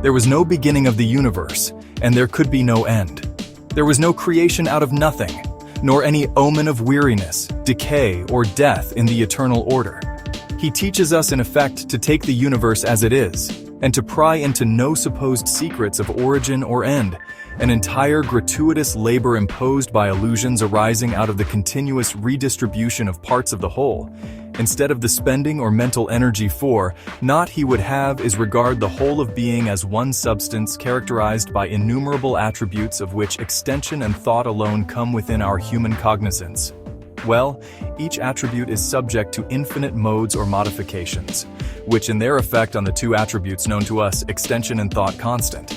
There was no beginning of the universe, and there could be no end. There was no creation out of nothing, nor any omen of weariness, decay, or death in the eternal order. He teaches us in effect to take the universe as it is, and to pry into no supposed secrets of origin or end, an entire gratuitous labor imposed by illusions arising out of the continuous redistribution of parts of the whole, instead of the spending or mental energy for, not he would have is regard the whole of being as one substance characterized by innumerable attributes of which extension and thought alone come within our human cognizance. Well, each attribute is subject to infinite modes or modifications, which in their effect on the two attributes known to us, extension and thought constant,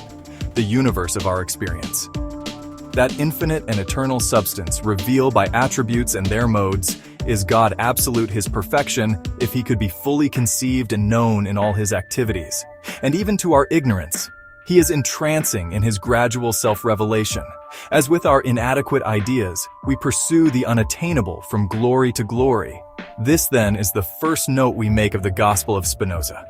the universe of our experience. That infinite and eternal substance revealed by attributes and their modes is God absolute his perfection if he could be fully conceived and known in all his activities. And even to our ignorance, he is entrancing in his gradual self-revelation. As with our inadequate ideas, we pursue the unattainable from glory to glory. This then is the first note we make of the Gospel of Spinoza.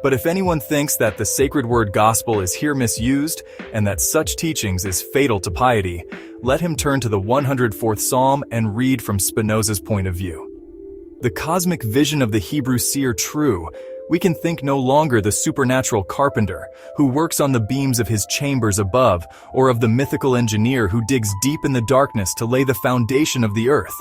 But if anyone thinks that the sacred word gospel is here misused and that such teachings is fatal to piety, let him turn to the 104th Psalm and read from Spinoza's point of view. The cosmic vision of the Hebrew seer true, we can think no longer the supernatural carpenter who works on the beams of his chambers above, or of the mythical engineer who digs deep in the darkness to lay the foundation of the earth.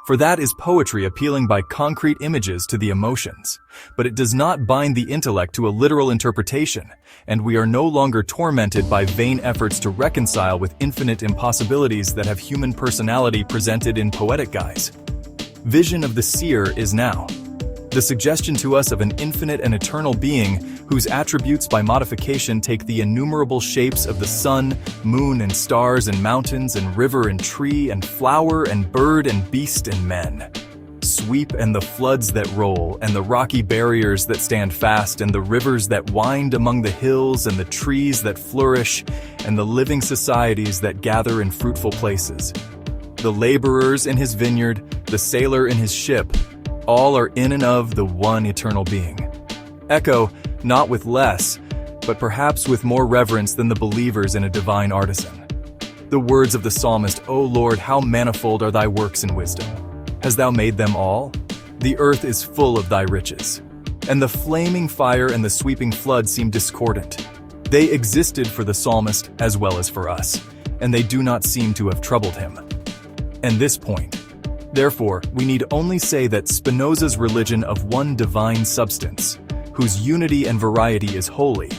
For that is poetry appealing by concrete images to the emotions, but it does not bind the intellect to a literal interpretation, and we are no longer tormented by vain efforts to reconcile with infinite impossibilities that have human personality presented in poetic guise. Vision of the seer is now the suggestion to us of an infinite and eternal being whose attributes by modification take the innumerable shapes of the sun, moon, and stars, and mountains, and river, and tree, and flower, and bird, and beast, and men. Sweep and the floods that roll, and the rocky barriers that stand fast, and the rivers that wind among the hills, and the trees that flourish, and the living societies that gather in fruitful places. The laborers in his vineyard, the sailor in his ship, all are in and of the one eternal being. Echo, not with less, but perhaps with more reverence than the believers in a divine artisan. The words of the psalmist, O Lord, how manifold are thy works in wisdom. Hast thou made them all? The earth is full of thy riches. And the flaming fire and the sweeping flood seem discordant. They existed for the psalmist as well as for us, and they do not seem to have troubled him. And this point, therefore, we need only say that Spinoza's religion of one divine substance, whose unity and variety is holy,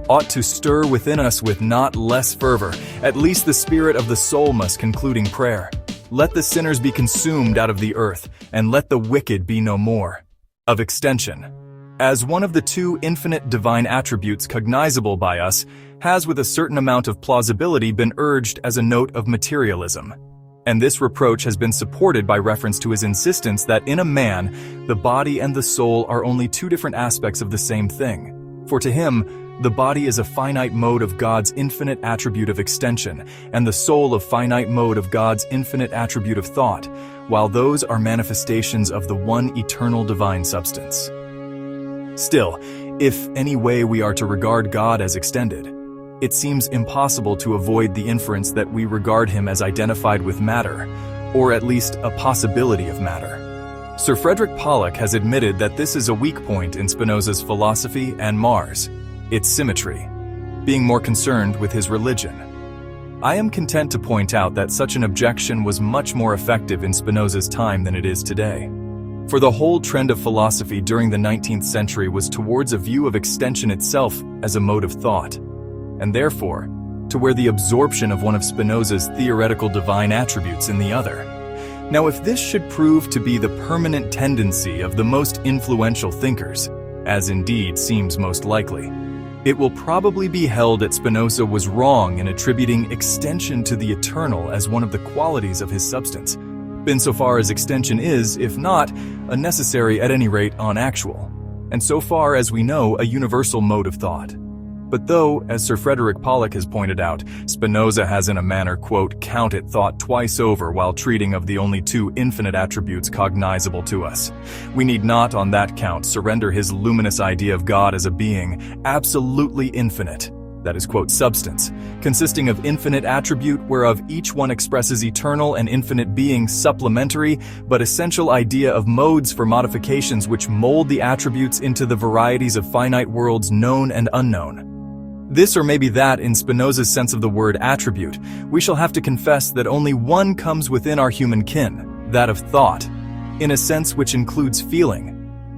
ought to stir within us with not less fervor. At least the spirit of the soul must concluding prayer. Let the sinners be consumed out of the earth, and let the wicked be no more. Of extension, as one of the two infinite divine attributes cognizable by us, has with a certain amount of plausibility been urged as a note of materialism. And this reproach has been supported by reference to his insistence that in a man, the body and the soul are only two different aspects of the same thing. For to him, the body is a finite mode of God's infinite attribute of extension, and the soul a finite mode of God's infinite attribute of thought, while those are manifestations of the one eternal divine substance. Still, if any way we are to regard God as extended, it seems impossible to avoid the inference that we regard him as identified with matter, or at least a possibility of matter. Sir Frederick Pollock has admitted that this is a weak point in Spinoza's philosophy and Mars, its symmetry, being more concerned with his religion. I am content to point out that such an objection was much more effective in Spinoza's time than it is today. For the whole trend of philosophy during the 19th century was towards a view of extension itself as a mode of thought, and therefore, to where the absorption of one of Spinoza's theoretical divine attributes in the other. Now, if this should prove to be the permanent tendency of the most influential thinkers, as indeed seems most likely, it will probably be held that Spinoza was wrong in attributing extension to the eternal as one of the qualities of his substance, insofar as extension is, if not, a necessary at any rate unactual, and so far as we know a universal mode of thought. But though, as Sir Frederick Pollock has pointed out, Spinoza has in a manner, quote, counted thought twice over while treating of the only two infinite attributes cognizable to us, we need not on that count surrender his luminous idea of God as a being absolutely infinite, that is, quote, substance, consisting of infinite attribute whereof each one expresses eternal and infinite being, supplementary but essential idea of modes for modifications which mold the attributes into the varieties of finite worlds known and unknown. This or maybe that in Spinoza's sense of the word attribute, we shall have to confess that only one comes within our human kin, that of thought, in a sense which includes feeling.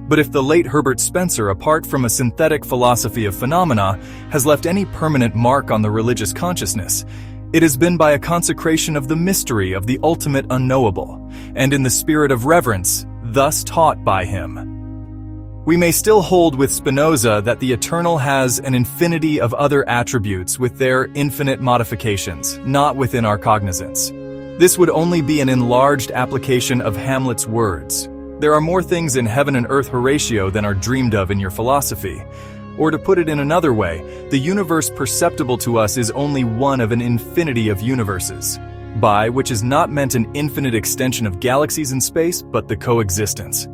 But if the late Herbert Spencer, apart from a synthetic philosophy of phenomena, has left any permanent mark on the religious consciousness, it has been by a consecration of the mystery of the ultimate unknowable, and in the spirit of reverence, thus taught by him. We may still hold with Spinoza that the eternal has an infinity of other attributes with their infinite modifications, not within our cognizance. This would only be an enlarged application of Hamlet's words. There are more things in heaven and earth, Horatio, than are dreamed of in your philosophy. Or to put it in another way, the universe perceptible to us is only one of an infinity of universes, by which is not meant an infinite extension of galaxies in space, but the coexistence.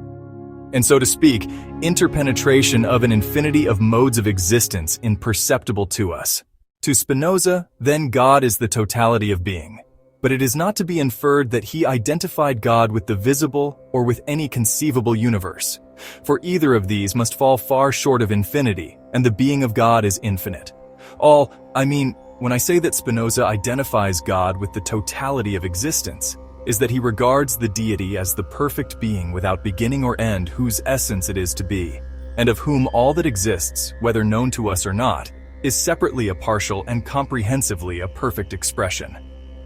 And so to speak, interpenetration of an infinity of modes of existence imperceptible to us. To Spinoza, then God is the totality of being. But it is not to be inferred that he identified God with the visible or with any conceivable universe, for either of these must fall far short of infinity, and the being of God is infinite. When I say that Spinoza identifies God with the totality of existence, is that he regards the deity as the perfect being without beginning or end, whose essence it is to be, and of whom all that exists, whether known to us or not, is separately a partial and comprehensively a perfect expression.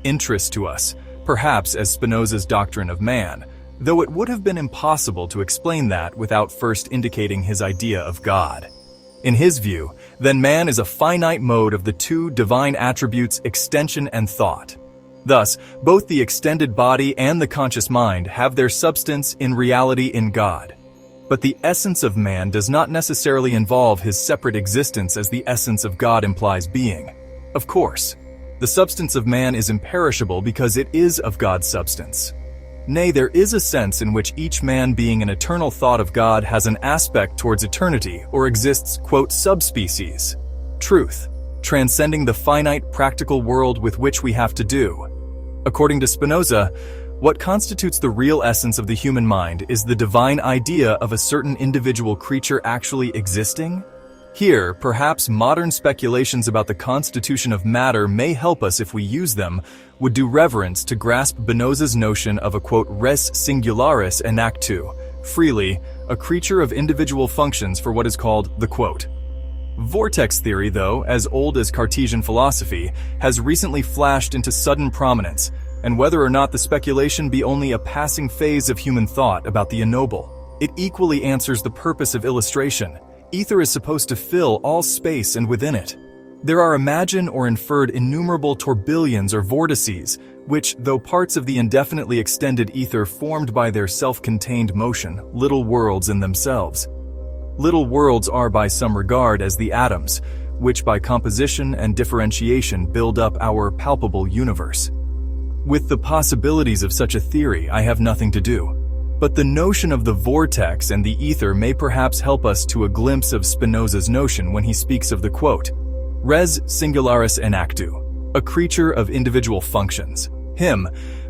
Interest to us, perhaps as Spinoza's doctrine of man, though it would have been impossible to explain that without first indicating his idea of God. In his view, then man is a finite mode of the two divine attributes extension and thought. Thus, both the extended body and the conscious mind have their substance in reality in God. But the essence of man does not necessarily involve his separate existence as the essence of God implies being. Of course, the substance of man is imperishable because it is of God's substance. Nay, there is a sense in which each man being an eternal thought of God has an aspect towards eternity or exists, quote, subspecies, truth, transcending the finite practical world with which we have to do. According to Spinoza, what constitutes the real essence of the human mind is the divine idea of a certain individual creature actually existing. Here, perhaps modern speculations about the constitution of matter may help us if we use them, would do reverence to grasp Spinoza's notion of a, quote, res singularis in actu, freely, a creature of individual functions for what is called the, quote, vortex theory, though, as old as Cartesian philosophy, has recently flashed into sudden prominence, and whether or not the speculation be only a passing phase of human thought about the ennoble, it equally answers the purpose of illustration. Ether is supposed to fill all space and within it. There are imagined or inferred innumerable tourbillons or vortices, which, though parts of the indefinitely extended ether formed by their self-contained motion, little worlds in themselves. Little worlds are by some regard as the atoms, which by composition and differentiation build up our palpable universe. With the possibilities of such a theory, I have nothing to do. But the notion of the vortex and the ether may perhaps help us to a glimpse of Spinoza's notion when he speaks of the, quote, res singularis in actu, a creature of individual functions.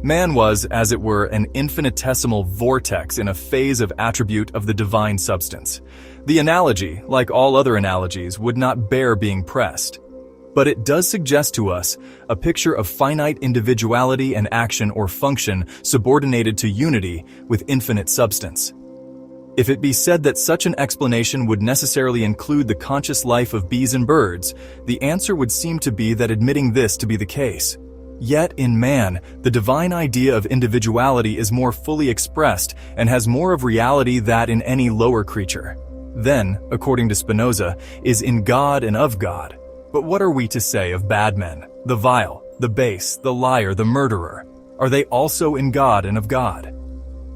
Man was, as it were, an infinitesimal vortex in a phase of attribute of the divine substance. The analogy, like all other analogies, would not bear being pressed. But it does suggest to us a picture of finite individuality and action or function subordinated to unity with infinite substance. If it be said that such an explanation would necessarily include the conscious life of bees and birds, the answer would seem to be that admitting this to be the case. Yet in man, the divine idea of individuality is more fully expressed and has more of reality than in any lower creature. Then, according to Spinoza, is in God and of God. But what are we to say of bad men, the vile, the base, the liar, the murderer? Are they also in God and of God?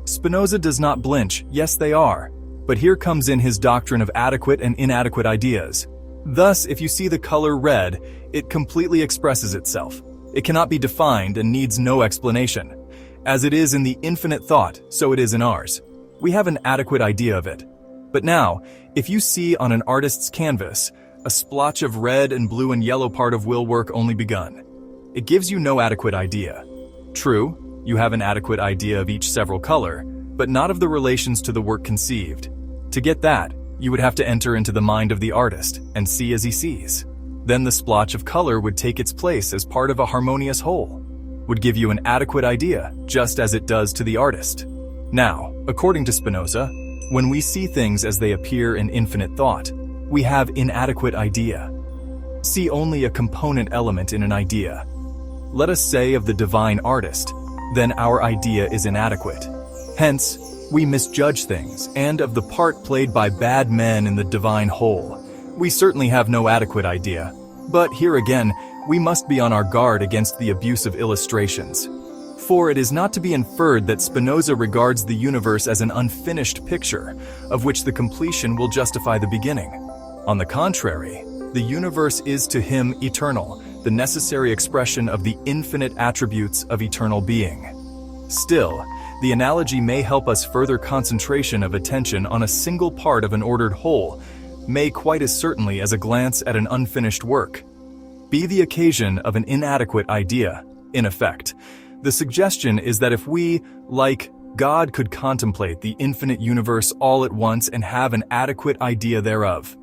Spinoza does not blench, yes they are, but here comes in his doctrine of adequate and inadequate ideas. Thus, if you see the color red, it completely expresses itself. It cannot be defined and needs no explanation. As it is in the infinite thought, so it is in ours. We have an adequate idea of it. But now, if you see on an artist's canvas, a splotch of red and blue and yellow part of will work only begun. It gives you no adequate idea. True, you have an adequate idea of each several color, but not of the relations to the work conceived. To get that, you would have to enter into the mind of the artist and see as he sees. Then the splotch of color would take its place as part of a harmonious whole, would give you an adequate idea, just as it does to the artist. Now, according to Spinoza, when we see things as they appear in infinite thought, we have inadequate idea. See only a component element in an idea. Let us say of the divine artist, then our idea is inadequate. Hence, we misjudge things, and of the part played by bad men in the divine whole, we certainly have no adequate idea. But here again, we must be on our guard against the abuse of illustrations. For it is not to be inferred that Spinoza regards the universe as an unfinished picture, of which the completion will justify the beginning. On the contrary, the universe is to him eternal, the necessary expression of the infinite attributes of eternal being. Still, the analogy may help us further concentration of attention on a single part of an ordered whole, may quite as certainly as a glance at an unfinished work be the occasion of an inadequate idea. In effect, the suggestion is that if we, like God, could contemplate the infinite universe all at once and have an adequate idea thereof.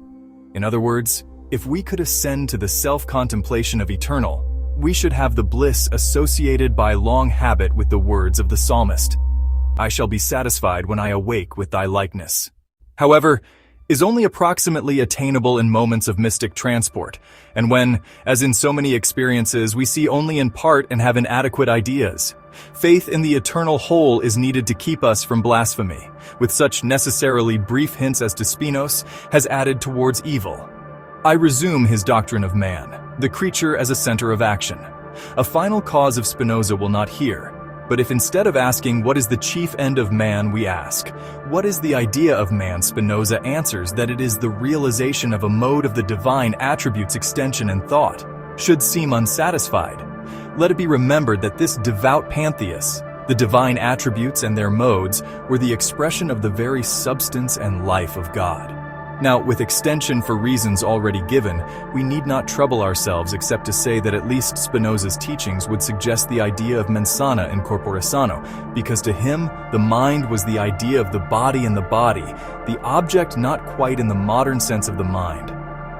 In other words, if we could ascend to the self-contemplation of eternal, we should have the bliss associated by long habit with the words of the psalmist, "I shall be satisfied when I awake with thy likeness." However, is only approximately attainable in moments of mystic transport, and when, as in so many experiences, we see only in part and have inadequate ideas. Faith in the eternal whole is needed to keep us from blasphemy, with such necessarily brief hints as to Spinoza has added towards evil. I resume his doctrine of man, the creature as a center of action. A final cause of Spinoza will not hear, but if instead of asking what is the chief end of man we ask, what is the idea of man, Spinoza answers that it is the realization of a mode of the divine attributes extension and thought, should seem unsatisfied. Let it be remembered that this devout pantheist, the divine attributes and their modes, were the expression of the very substance and life of God. Now, with extension for reasons already given, we need not trouble ourselves except to say that at least Spinoza's teachings would suggest the idea of mens sana in corpore sano, because to him, the mind was the idea of the body in the body, the object not quite in the modern sense of the mind.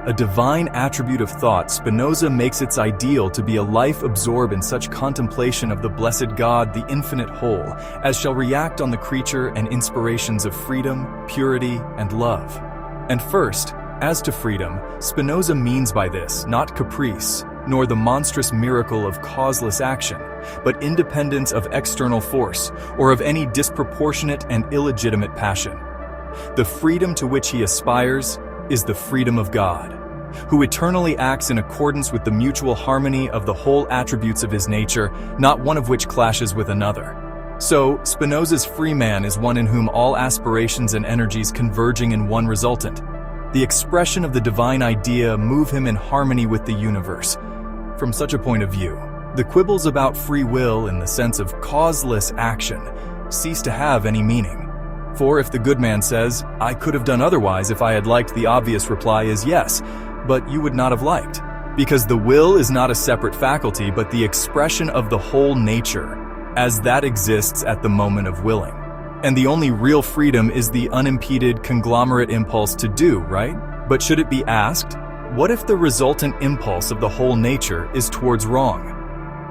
A divine attribute of thought, Spinoza makes its ideal to be a life absorbed in such contemplation of the blessed God, the infinite whole, as shall react on the creature and inspirations of freedom, purity, and love. And first, as to freedom, Spinoza means by this not caprice, nor the monstrous miracle of causeless action, but independence of external force, or of any disproportionate and illegitimate passion. The freedom to which he aspires is the freedom of God, who eternally acts in accordance with the mutual harmony of the whole attributes of his nature, not one of which clashes with another. So, Spinoza's free man is one in whom all aspirations and energies converging in one resultant. The expression of the divine idea move him in harmony with the universe. From such a point of view, the quibbles about free will in the sense of causeless action cease to have any meaning. For if the good man says, "I could have done otherwise if I had liked," the obvious reply is yes, but you would not have liked. Because the will is not a separate faculty, but the expression of the whole nature, as that exists at the moment of willing. And the only real freedom is the unimpeded conglomerate impulse to do, right? But should it be asked, what if the resultant impulse of the whole nature is towards wrong?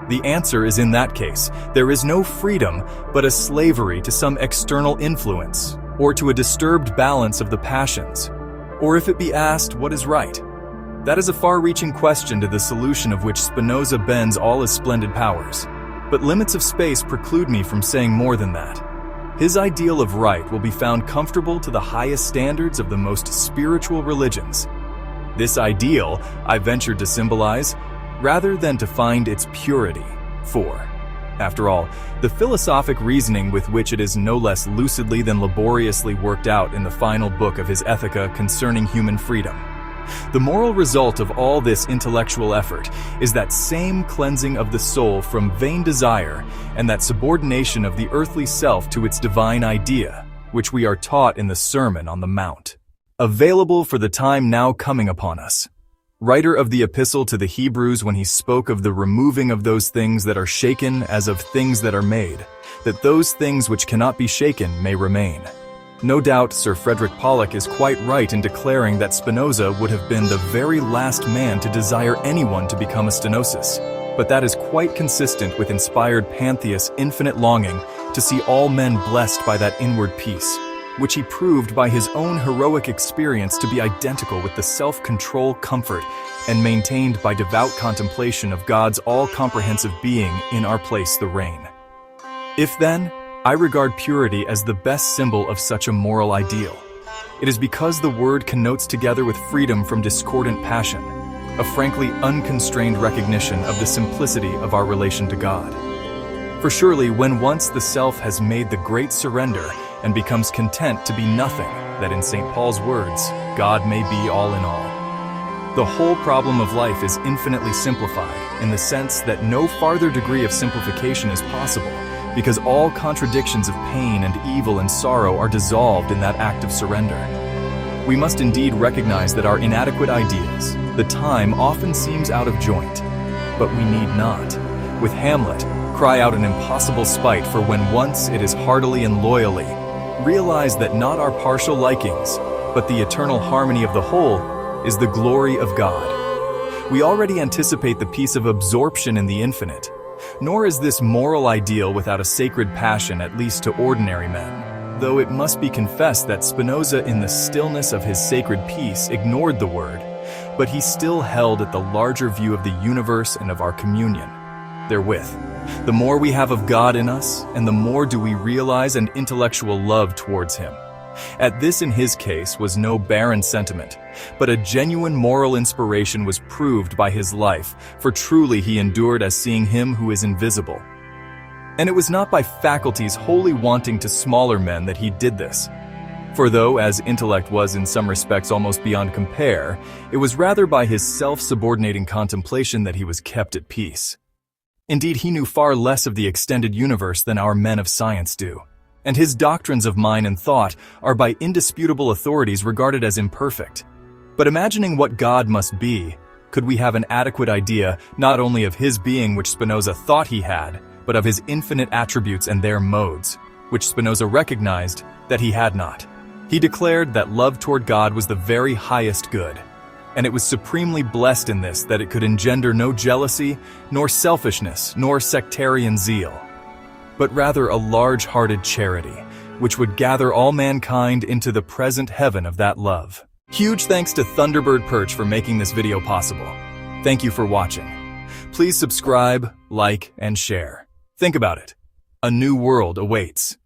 The answer is in that case, there is no freedom, but a slavery to some external influence, or to a disturbed balance of the passions. Or if it be asked, what is right? That is a far-reaching question to the solution of which Spinoza bends all his splendid powers. But limits of space preclude me from saying more than that. His ideal of right will be found comfortable to the highest standards of the most spiritual religions. This ideal I ventured to symbolize, rather than to find its purity. For, after all, the philosophic reasoning with which it is no less lucidly than laboriously worked out in the final book of his Ethica concerning human freedom. The moral result of all this intellectual effort is that same cleansing of the soul from vain desire and that subordination of the earthly self to its divine idea, which we are taught in the Sermon on the Mount. Available for the time now coming upon us. writer of the Epistle to the Hebrews, when he spoke of the removing of those things that are shaken as of things that are made, that those things which cannot be shaken may remain. No doubt Sir Frederick Pollock is quite right in declaring that Spinoza would have been the very last man to desire anyone to become a stenosis, but that is quite consistent with inspired pantheist's infinite longing to see all men blessed by that inward peace, which he proved by his own heroic experience to be identical with the self-control, comfort, and maintained by devout contemplation of God's all-comprehensive being in our place the reign. If then, I regard purity as the best symbol of such a moral ideal, it is because the word connotes together with freedom from discordant passion, a frankly unconstrained recognition of the simplicity of our relation to God. For surely when once the self has made the great surrender and becomes content to be nothing, that in St. Paul's words, God may be all in all. The whole problem of life is infinitely simplified in the sense that no farther degree of simplification is possible, because all contradictions of pain and evil and sorrow are dissolved in that act of surrender. We must indeed recognize that our inadequate ideas, the time often seems out of joint, but we need not, with Hamlet, cry out an impossible spite for when once it is heartily and loyally, realize that not our partial likings, but the eternal harmony of the whole is the glory of God. We already anticipate the peace of absorption in the infinite, nor is this moral ideal without a sacred passion, at least to ordinary men, though it must be confessed that Spinoza in the stillness of his sacred peace ignored the word, but he still held at the larger view of the universe and of our communion therewith. The more we have of God in us, and the more do we realize an intellectual love towards him. At this in his case was no barren sentiment, but a genuine moral inspiration was proved by his life, for truly he endured as seeing him who is invisible. And it was not by faculties wholly wanting to smaller men that he did this. For though, as intellect was in some respects almost beyond compare, it was rather by his self-subordinating contemplation that he was kept at peace. Indeed, he knew far less of the extended universe than our men of science do, and his doctrines of mind and thought are by indisputable authorities regarded as imperfect. But imagining what God must be, could we have an adequate idea not only of his being which Spinoza thought he had, but of his infinite attributes and their modes, which Spinoza recognized that he had not. He declared that love toward God was the very highest good, and it was supremely blessed in this that it could engender no jealousy, nor selfishness, nor sectarian zeal, but rather a large-hearted charity, which would gather all mankind into the present heaven of that love. Huge thanks to Thunderbird Perch for making this video possible. Thank you for watching. Please subscribe, like, and share. Think about it. A new world awaits.